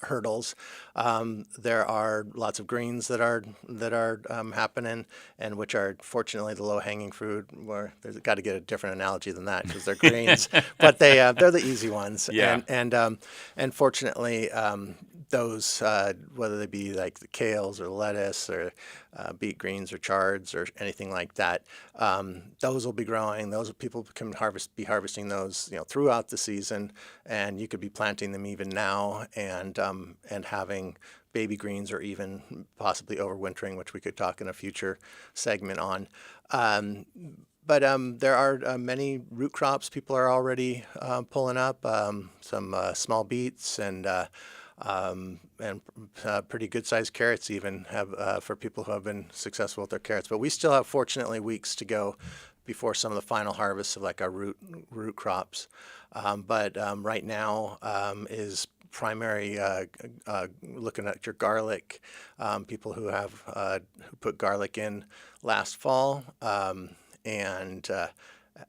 Speaker 9: hurdles. There are lots of greens that are happening, and which are fortunately the low-hanging fruit. Where there's got to get a different analogy than that because they're greens, but they're the easy ones.
Speaker 2: Yeah.
Speaker 9: And fortunately, those whether they be like the kales or lettuce or beet greens or chards or anything like that, those will be growing. Those people can be harvesting those throughout the season, and you could be planting them even now and having baby greens or even possibly overwintering, which we could talk in a future segment on. But there are many root crops people are already pulling up, some small beets and pretty good-sized carrots even have for people who have been successful with their carrots. But we still have, fortunately, weeks to go before some of the final harvests of like our root crops. But right now is primary looking at your garlic. People who who put garlic in last fall and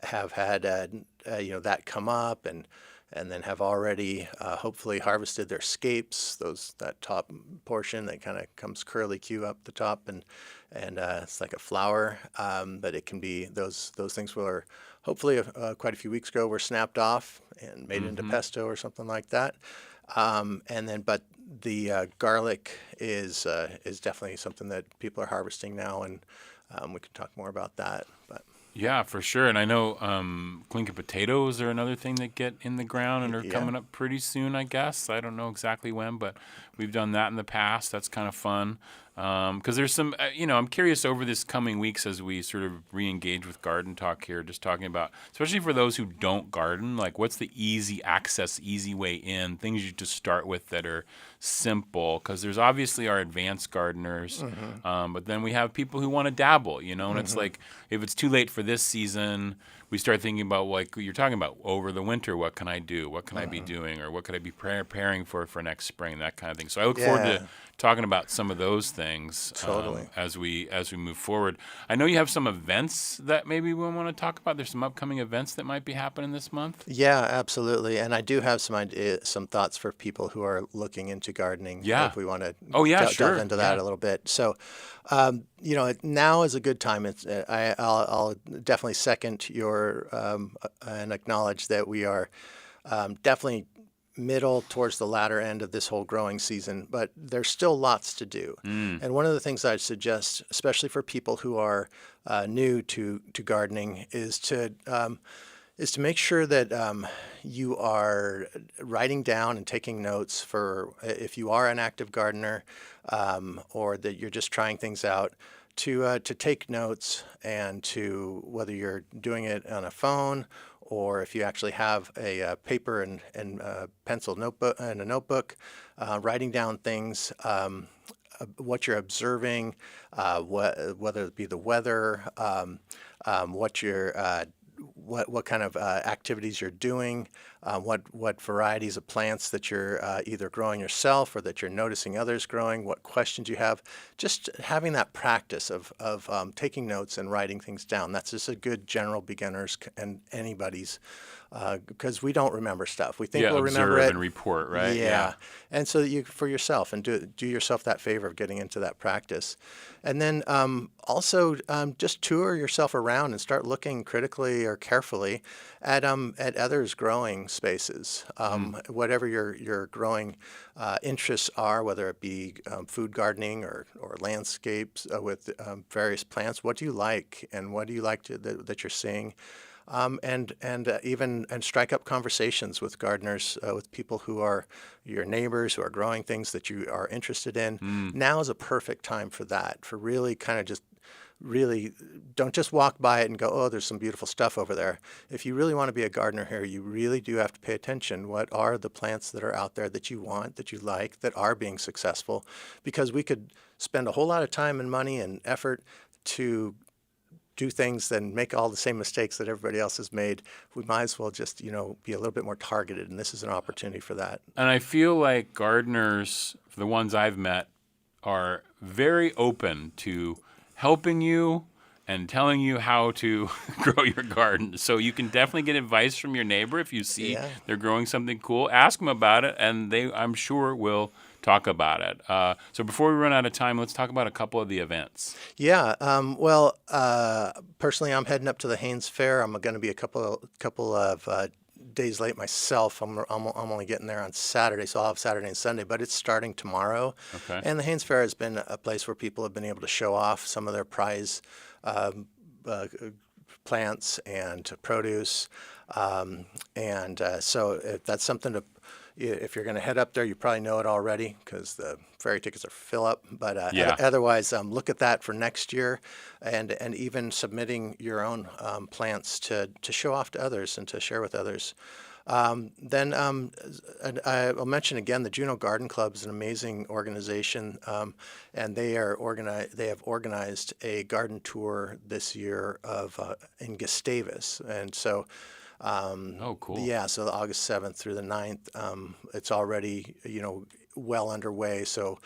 Speaker 9: have had that come up and then have already hopefully harvested their scapes, that top portion that kind of comes curly Q up the top, and it's like a flower. But it can be those things were hopefully quite a few weeks ago were snapped off and made into pesto or something like that. But the garlic is definitely something that people are harvesting now, and we can talk more about that. But
Speaker 2: yeah, for sure. And I know clinking potatoes are another thing that get in the ground and are coming up pretty soon, I guess. I don't know exactly when, but we've done that in the past. That's kind of fun. Because there's some, I'm curious over this coming weeks as we sort of re-engage with Garden Talk here, just talking about, especially for those who don't garden, like what's the easy access, easy way in, things you just start with that are simple. Because there's obviously our advanced gardeners, but then we have people who want to dabble, and it's like if it's too late for this season, we start thinking about like you're talking about over the winter, what can I do? What can I be doing? Or what could I be preparing for next spring? That kind of thing. So I look forward to talking about some of those things as we move forward. I know you have some events that maybe we want to talk about. There's some upcoming events that might be happening this month.
Speaker 9: Yeah, absolutely. And I do have some thoughts for people who are looking into gardening.
Speaker 2: Yeah.
Speaker 9: If we want to
Speaker 2: sure.
Speaker 9: delve into that a little bit. So, now is a good time. I'll definitely second your and acknowledge that we are definitely middle towards the latter end of this whole growing season, but there's still lots to do. And one of the things I'd suggest, especially for people who are new to gardening, is to make sure that you are writing down and taking notes for if you are an active gardener or that you're just trying things out. To take notes and to whether you're doing it on a phone or if you actually have a paper and pencil notebook and a notebook, writing down things, what you're observing, whether it be the weather, what kind of activities you're doing, what varieties of plants that you're either growing yourself or that you're noticing others growing, what questions you have. Just having that practice of taking notes and writing things down. That's just a good general beginner's and anybody's, because we don't remember stuff. We think we'll remember it.
Speaker 2: Observe and report, right?
Speaker 9: Yeah. And so you for yourself and do yourself that favor of getting into that practice. And then also just tour yourself around and start looking critically or carefully at others' growing spaces. Whatever your growing interests are, whether it be food gardening or landscapes with various plants, what do you like and what do you like that you're seeing? And strike up conversations with gardeners, with people who are your neighbors who are growing things that you are interested in. Now is a perfect time for that, for really kind of just really don't just walk by it and go, oh, there's some beautiful stuff over there. If you really want to be a gardener here, you really do have to pay attention. What are the plants that are out there that you want, that you like, that are being successful? Because we could spend a whole lot of time and money and effort to do things and make all the same mistakes that everybody else has made. We might as well just, be a little bit more targeted, and this is an opportunity for that.
Speaker 2: And I feel like gardeners, the ones I've met, are very open to helping you and telling you how to grow your garden. So you can definitely get advice from your neighbor if you see they're growing something cool. Ask them about it, and they, I'm sure, will talk about it. So before we run out of time, let's talk about a couple of the events.
Speaker 9: Yeah. Personally, I'm heading up to the Haynes Fair. I'm going to be a couple of days late myself. I'm only getting there on Saturday, so I'll have Saturday and Sunday, but it's starting tomorrow.
Speaker 2: Okay.
Speaker 9: And the Haynes Fair has been a place where people have been able to show off some of their prize plants and produce. So if that's something to, if you're going to head up there, you probably know it already because the ferry tickets are fill up. But otherwise, look at that for next year, and even submitting your own plants to show off to others and to share with others. Then I'll mention again the Juneau Garden Club is an amazing organization, and they have organized a garden tour this year in Gustavus, and so.
Speaker 2: Oh, cool.
Speaker 9: Yeah, so August 7th through the 9th, it's already, well underway. So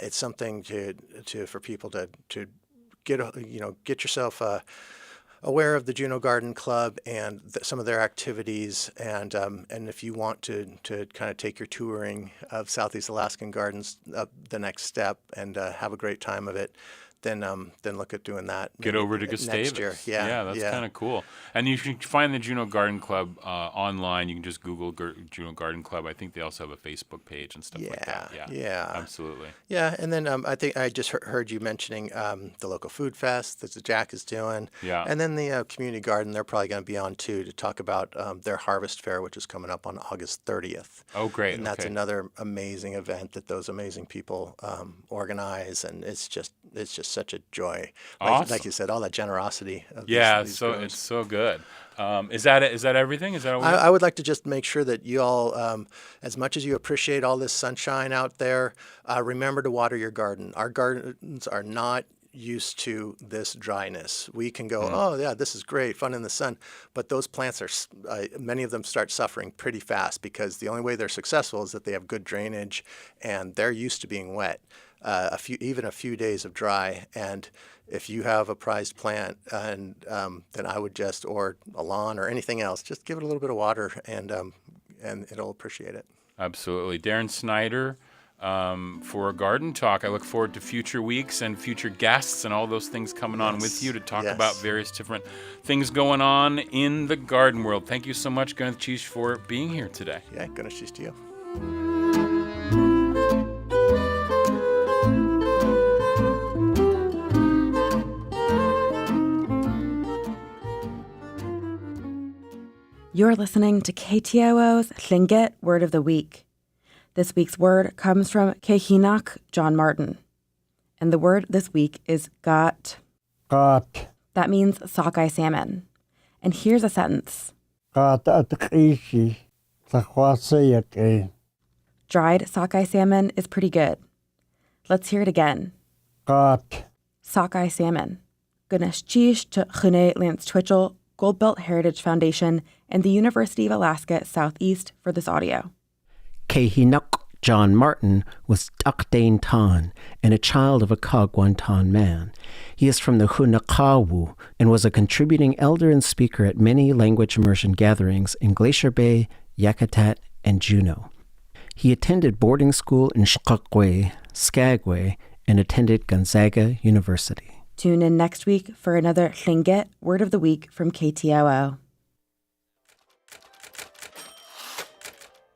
Speaker 9: it's something for people to get yourself aware of the Juneau Garden Club and some of their activities. And if you want to kind of take your touring of Southeast Alaskan gardens up the next step and have a great time of it, then look at doing that.
Speaker 2: Get
Speaker 9: maybe
Speaker 2: over to Gustavus.
Speaker 9: next year.
Speaker 2: That's kind of cool. And you can find the Juneau Garden Club online. You can just Google Juneau Garden Club. I think they also have a Facebook page and stuff like that. Yeah, absolutely.
Speaker 9: Yeah, and then I think I just heard you mentioning the local food fest that the JAHC is doing.
Speaker 2: Yeah.
Speaker 9: And then the community garden, they're probably going to be on too to talk about their harvest fair, which is coming up on August 30th.
Speaker 2: Oh, great.
Speaker 9: And that's another amazing event that those amazing people organize, and it's just such a joy.
Speaker 2: Awesome.
Speaker 9: Like you said, all that generosity. Of these
Speaker 2: It's
Speaker 9: growers.
Speaker 2: so good. Is that everything? Is that all?
Speaker 9: I would like to just make sure that you all, as much as you appreciate all this sunshine out there, remember to water your garden. Our gardens are not used to this dryness. We can go, oh yeah, this is great, fun in the sun, but those plants are, many of them start suffering pretty fast because the only way they're successful is that they have good drainage and they're used to being wet. A few days of dry, and if you have a prized plant, and then I would or a lawn or anything else, just give it a little bit of water, and it'll appreciate it.
Speaker 2: Absolutely, Darren Snyder. For a garden talk. I look forward to future weeks and future guests and all those things coming on with you to talk about various different things going on in the garden world. Thank you so much, Gunashish, for being here today.
Speaker 9: Yeah, Gunashish to you.
Speaker 10: You're listening to KTOO's Tlingit Word of the Week. This week's word comes from Kehinak John Martin. And the word this week is got.
Speaker 11: Got.
Speaker 10: That means sockeye salmon. And here's a sentence.
Speaker 11: Got atqishi. Taqwasiyake.
Speaker 10: Dried sockeye salmon is pretty good. Let's hear it again.
Speaker 11: Got.
Speaker 10: Sockeye salmon. Gunashish to Juneau Lance Twitchell, Goldbelt Heritage Foundation, and the University of Alaska Southeast for this audio.
Speaker 5: Kehinuk John Martin was Dakdane Tan and a child of a Kagwantan man. He is from the Hunakawu and was a contributing elder and speaker at many language immersion gatherings in Glacier Bay, Yakutat, and Juneau. He attended boarding school in Skagway, and attended Gonzaga University.
Speaker 10: Tune in next week for another Tlingit Word of the Week from KTOO.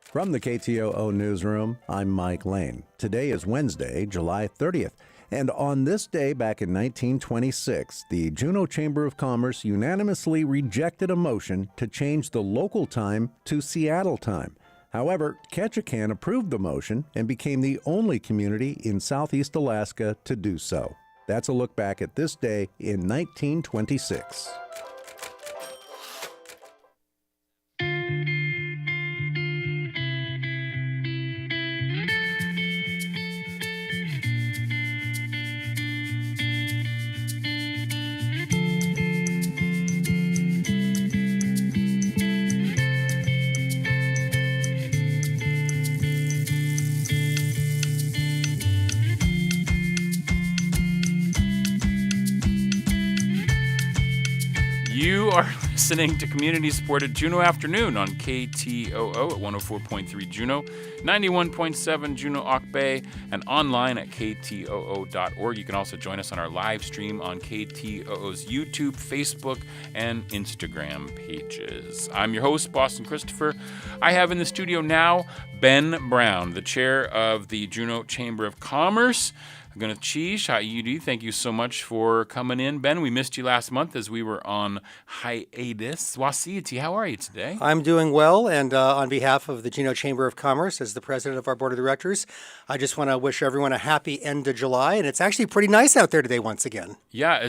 Speaker 12: From the KTOO newsroom, I'm Mike Lane. Today is Wednesday, July 30th, and on this day back in 1926, the Juneau Chamber of Commerce unanimously rejected a motion to change the local time to Seattle time. However, Ketchikan approved the motion and became the only community in Southeast Alaska to do so. That's a look back at this day in 1926.
Speaker 2: You are listening to community-supported Juneau Afternoon on KTOO at 104.3 Juneau, 91.7 Juneau Auk Bay, and online at ktoo.org. You can also join us on our live stream on KTOO's YouTube, Facebook, and Instagram pages. I'm your host, Boston Christopher. I have in the studio now Ben Brown, the chair of the Juneau Chamber of Commerce. Gunashish, thank you so much for coming in. Ben, we missed you last month as we were on hiatus. Wasiyati, how are you today?
Speaker 13: I'm doing well, and on behalf of the Juneau Chamber of Commerce, as the president of our board of directors, I just want to wish everyone a happy end of July, and it's actually pretty nice out there today once again.
Speaker 2: Yeah,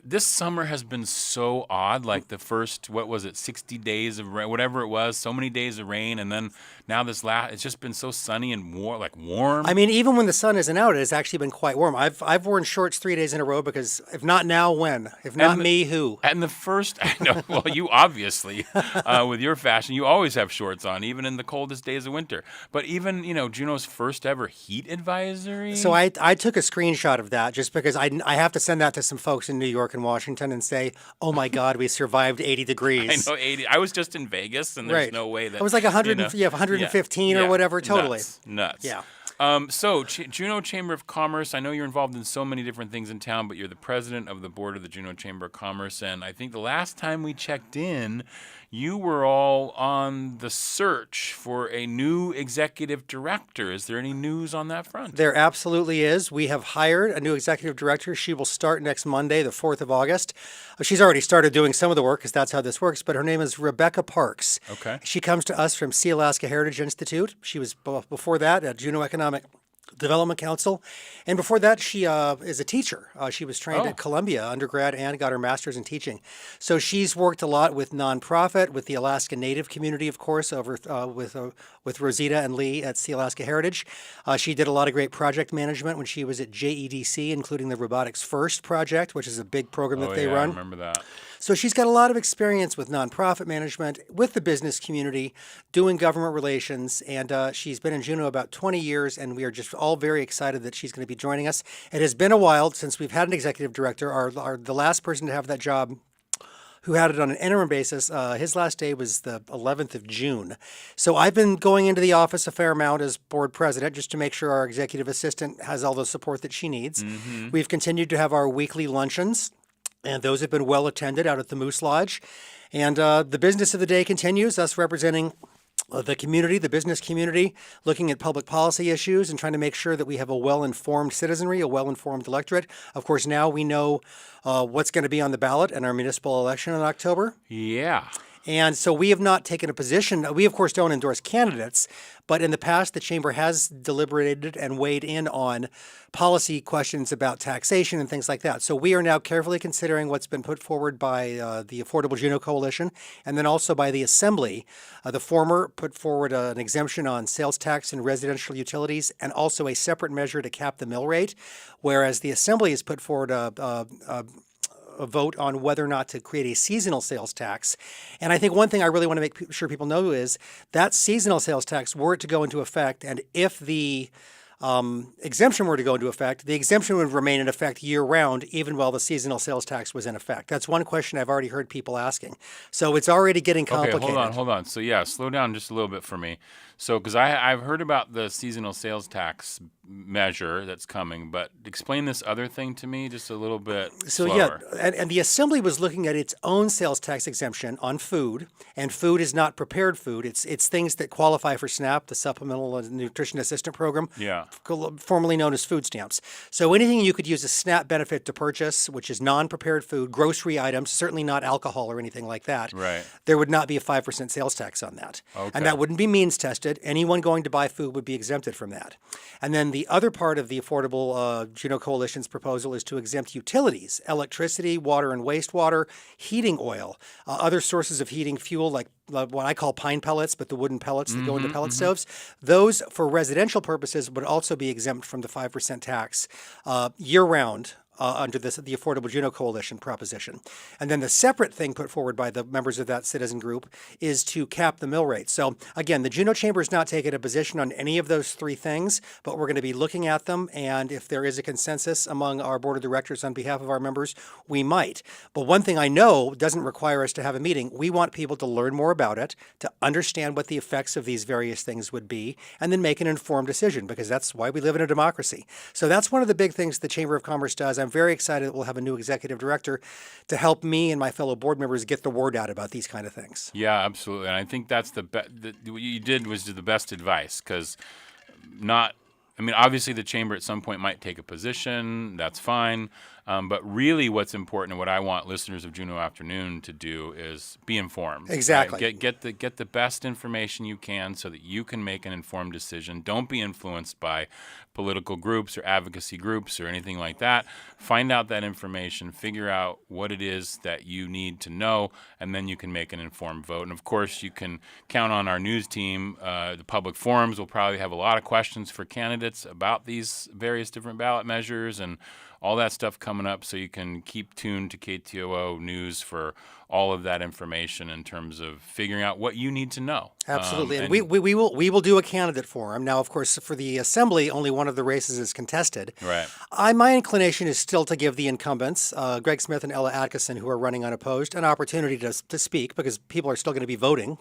Speaker 2: this summer has been so odd, like the first, 60 days of rain, whatever it was, so many days of rain, and then now it's just been so sunny and warm.
Speaker 13: I mean, even when the sun isn't out, it's actually been quite warm. I've worn shorts 3 days in a row because if not now, when? If not me, who?
Speaker 2: And the first, well, you obviously, with your fashion, you always have shorts on, even in the coldest days of winter. But even, Juneau's first ever heat advisory.
Speaker 13: So I took a screenshot of that just because I have to send that to some folks in New York and Washington and say, oh my God, we survived 80 degrees.
Speaker 2: I know, 80. I was just in Vegas, and there's no way that.
Speaker 13: It was like 100, 115 or whatever, totally.
Speaker 2: Nuts.
Speaker 13: Yeah.
Speaker 2: So, Juneau Chamber of Commerce, I know you're involved in so many different things in town, but you're the president of the board of the Juneau Chamber of Commerce. And I think the last time we checked in, you were all on the search for a new executive director. Is there any news on that front?
Speaker 13: There absolutely is. We have hired a new executive director. She will start next Monday, the 4th of August. She's already started doing some of the work because that's how this works, but her name is Rebecca Parks.
Speaker 2: Okay.
Speaker 13: She comes to us from Sea Alaska Heritage Institute. She was before that at Juneau Economic Development Council. And before that, she is a teacher. She was trained at Columbia undergrad and got her master's in teaching. So she's worked a lot with nonprofit, with the Alaska Native community, of course, over with Rosita and Lee at Sea Alaska Heritage. She did a lot of great project management when she was at JEDC, including the Robotics First project, which is a big program that they run.
Speaker 2: I remember that.
Speaker 13: So she's got a lot of experience with nonprofit management, with the business community, doing government relations, and she's been in Juneau about 20 years, and we are just all very excited that she's going to be joining us. It has been a while since we've had an executive director. The last person to have that job who had it on an interim basis, his last day was the 11th of June. So I've been going into the office a fair amount as board president just to make sure our executive assistant has all the support that she needs.
Speaker 2: Mm-hmm.
Speaker 13: We've continued to have our weekly luncheons, and those have been well attended out at the Moose Lodge. And the business of the day continues, us representing the community, the business community, looking at public policy issues and trying to make sure that we have a well-informed citizenry, a well-informed electorate. Of course, now we know what's going to be on the ballot in our municipal election in October.
Speaker 2: Yeah.
Speaker 13: And so we have not taken a position. We, of course, don't endorse candidates, but in the past, the Chamber has deliberated and weighed in on policy questions about taxation and things like that. So we are now carefully considering what's been put forward by the Affordable Juneau Coalition and then also by the Assembly. The former put forward an exemption on sales tax and residential utilities and also a separate measure to cap the mill rate, whereas the Assembly has put forward a vote on whether or not to create a seasonal sales tax. And I think one thing I really want to make sure people know is that seasonal sales tax, were it to go into effect, and if the exemption were to go into effect, the exemption would remain in effect year-round, even while the seasonal sales tax was in effect. That's one question I've already heard people asking. So it's already getting complicated.
Speaker 2: Okay, hold on. So yeah, slow down just a little bit for me. So, because I've heard about the seasonal sales tax measure that's coming, but explain this other thing to me just a little bit slower.
Speaker 13: And the Assembly was looking at its own sales tax exemption on food, and food is not prepared food. It's things that qualify for SNAP, the Supplemental Nutrition Assistance Program, formerly known as food stamps. So anything you could use a SNAP benefit to purchase, which is non-prepared food, grocery items, certainly not alcohol or anything like that, there would not be a 5% sales tax on that.
Speaker 2: Okay.
Speaker 13: And that wouldn't be means tested. Anyone going to buy food would be exempted from that. And then the other part of the Affordable Juneau Coalition's proposal is to exempt utilities, electricity, water and wastewater, heating oil, other sources of heating fuel like what I call pine pellets, but the wooden pellets that go into pellet stoves. Those, for residential purposes, would also be exempt from the 5% tax year-round. Under the Affordable Juneau Coalition proposition. And then the separate thing put forward by the members of that citizen group is to cap the mill rate. So again, the Juneau Chamber is not taking a position on any of those three things, but we're going to be looking at them. And if there is a consensus among our board of directors on behalf of our members, we might. But one thing I know doesn't require us to have a meeting. We want people to learn more about it, to understand what the effects of these various things would be, and then make an informed decision, because that's why we live in a democracy. So that's one of the big things the Chamber of Commerce does. I'm very excited that we'll have a new executive director to help me and my fellow board members get the word out about these kind of things.
Speaker 2: Yeah, absolutely. And I think that's what you did was the best advice, because obviously the chamber at some point might take a position. That's fine. But really what's important and what I want listeners of Juneau Afternoon to do is be informed.
Speaker 13: Exactly.
Speaker 2: Right? Get the best information you can so that you can make an informed decision. Don't be influenced by political groups or advocacy groups or anything like that. Find out that information, figure out what it is that you need to know, and then you can make an informed vote. And of course, you can count on our news team. The public forums will probably have a lot of questions for candidates about these various different ballot measures and all that stuff coming up, so you can keep tuned to KTOO News for all of that information in terms of figuring out what you need to know.
Speaker 13: Absolutely. And we will do a candidate forum. Now, of course, for the assembly, only one of the races is contested.
Speaker 2: Right.
Speaker 13: My inclination is still to give the incumbents, Greg Smith and Ella Atkinson, who are running unopposed, an opportunity to speak, because people are still going to be voting,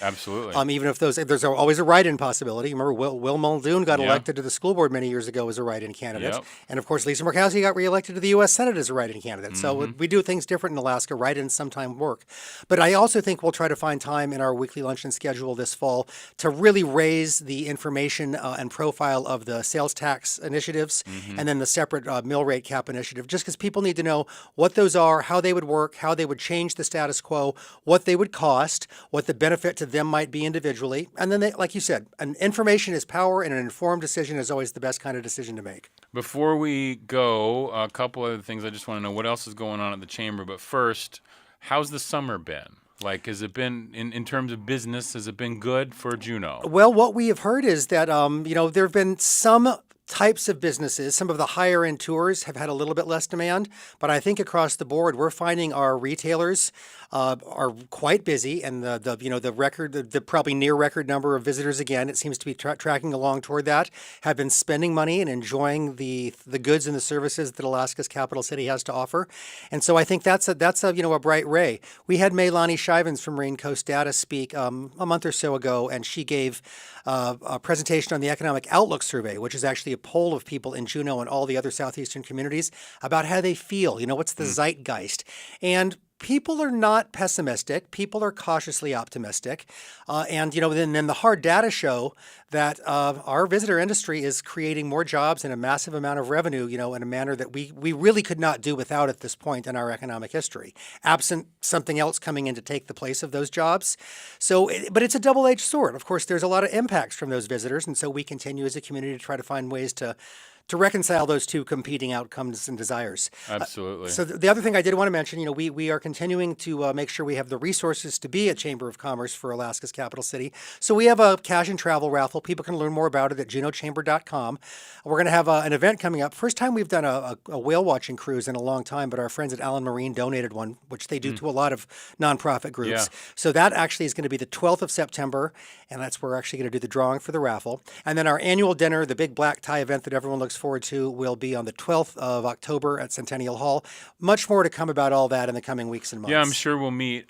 Speaker 2: Absolutely.
Speaker 13: Even if there's always a write-in possibility. Remember, Will Muldoon got elected to the school board many years ago as a write-in candidate.
Speaker 2: Yep.
Speaker 13: And, of course, Lisa Murkowski got reelected to the U.S. Senate as a write-in candidate. So we do things different in Alaska. Write-ins sometimes work. But I also think we'll try to find time in our weekly luncheon schedule this fall to really raise the information and profile of the sales tax initiatives and then the separate mill rate cap initiative, just because people need to know what those are, how they would work, how they would change the status quo, what they would cost, what the benefit to them might be individually. And then, like you said, information is power, and an informed decision is always the best kind of decision to make.
Speaker 2: Before we go, a couple other things. I just want to know what else is going on at the chamber. But first, how's the summer been? Like, has it been, in terms of business, has it been good for Juneau?
Speaker 13: Well, what we have heard is that, there have been some types of businesses, some of the higher end tours have had a little bit less demand, but I think across the board, we're finding our retailers are quite busy, and the probably near record number of visitors, again, it seems to be tracking along toward that, have been spending money and enjoying the goods and the services that Alaska's capital city has to offer. And so I think that's a bright ray. We had Meilani Shivens from Marine Coast Data speak a month or so ago, and she gave a presentation on the Economic Outlook Survey, which is actually a poll of people in Juneau and all the other southeastern communities about how they feel. What's the zeitgeist? And people are not pessimistic. People are cautiously optimistic. Then the hard data show that our visitor industry is creating more jobs and a massive amount of revenue, in a manner that we really could not do without at this point in our economic history, absent something else coming in to take the place of those jobs. But it's a double-edged sword. Of course, there's a lot of impacts from those visitors, and so we continue as a community to try to find ways to reconcile those two competing outcomes and desires.
Speaker 2: Absolutely.
Speaker 13: So the other thing I did want to mention, we are continuing to make sure we have the resources to be a Chamber of Commerce for Alaska's capital city. So we have a cash and travel raffle. People can learn more about it at JuneauChamber.com. We're going to have an event coming up. First time we've done a whale watching cruise in a long time, but our friends at Allen Marine donated one, which they do to a lot of nonprofit groups.
Speaker 2: Yeah.
Speaker 13: So that actually is going to be the 12th of September, and that's where we're actually going to do the drawing for the raffle. And then our annual dinner, the big black tie event that everyone looks forward to, will be on the 12th of October at Centennial Hall. Much more to come about all that in the coming weeks and months.
Speaker 2: Yeah, I'm sure we'll meet.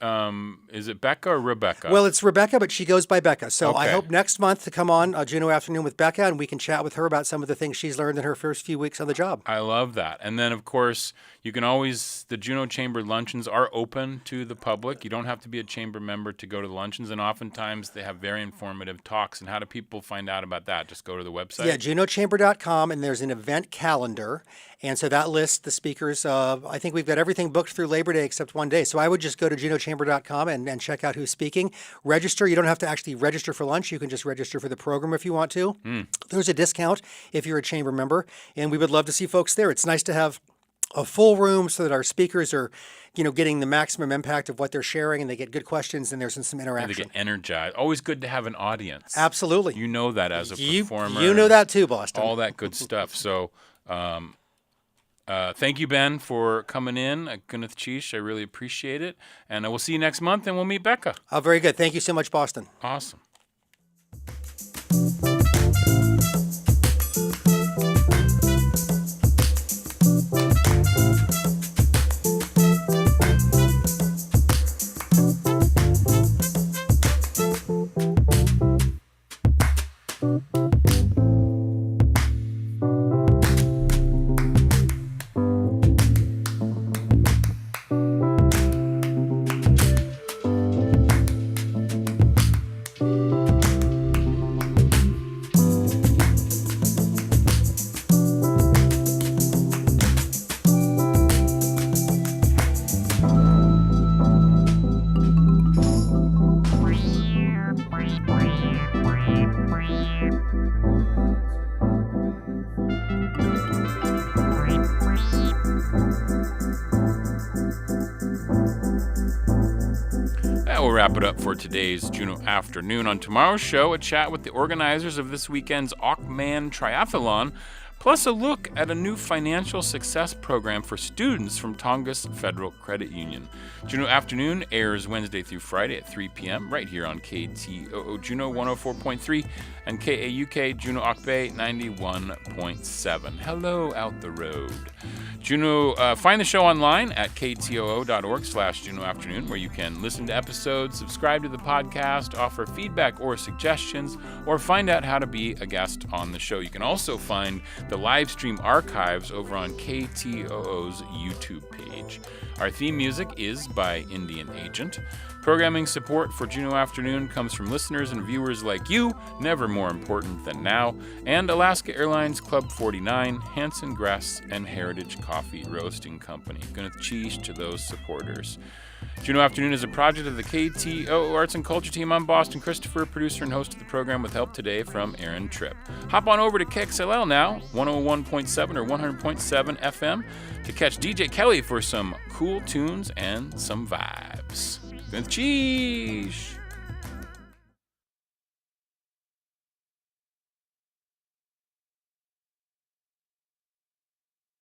Speaker 2: Is it Becca or Rebecca?
Speaker 13: Well, it's Rebecca, but she goes by Becca. So I
Speaker 2: Okay.
Speaker 13: hope next month to come on Juneau Afternoon with Becca, and we can chat with her about some of the things she's learned in her first few weeks on the job.
Speaker 2: I love that. And then, of course, you can always, the Juneau Chamber luncheons are open to the public. You don't have to be a chamber member to go to the luncheons, and oftentimes they have very informative talks. And how do people find out about that? Just go to the website?
Speaker 13: Yeah, JuneauChamber.com, and there's an event calendar. And so that lists the speakers. I think we've got everything booked through Labor Day except one day. So I would just go to JuneauChamber.com and check out who's speaking. Register. You don't have to actually register for lunch. You can just register for the program if you want to. There's a discount if you're a chamber member, and we would love to see folks there. It's nice to have a full room so that our speakers are, getting the maximum impact of what they're sharing, and they get good questions, and there's some
Speaker 2: And
Speaker 13: interaction.
Speaker 2: they get energized. Always good to have an audience.
Speaker 13: Absolutely.
Speaker 2: You know that as a performer.
Speaker 13: You know that too, Boston.
Speaker 2: All that good stuff. So thank you, Ben, for coming in. Gunneth Chish, I really appreciate it. And we'll see you next month, and we'll meet Becca.
Speaker 13: Very good. Thank you so much, Boston.
Speaker 2: Awesome. That will wrap it up for today's Juneau Afternoon. On tomorrow's show, a chat with the organizers of this weekend's Aukman Triathlon, plus a look at a new financial success program for students from Tongass Federal Credit Union. Juneau Afternoon airs Wednesday through Friday at 3 p.m. right here on KTOO Juneau 104.3 and KAUK Juneau Akbe 91.7. Hello out the road. Juneau, find the show online at ktoo.org/Juneau Afternoon, where you can listen to episodes, subscribe to the podcast, offer feedback or suggestions, or find out how to be a guest on the show. You can also find the live stream archives over on KTOO's YouTube page. Our theme music is by Indian Agent. Programming support for Juneau Afternoon comes from listeners and viewers like you, never more important than now, and Alaska Airlines Club 49, Hanson Gress, and Heritage Coffee Roasting Company. Gonna cheese to those supporters. Juneau Afternoon is a project of the KTOO Arts and Culture team. I'm Boston Christopher, producer and host of the program, with help today from Aaron Tripp. Hop on over to KXLL now, 101.7 or 100.7 FM, to catch DJ Kelly for some cool tunes and some vibes. Cheese!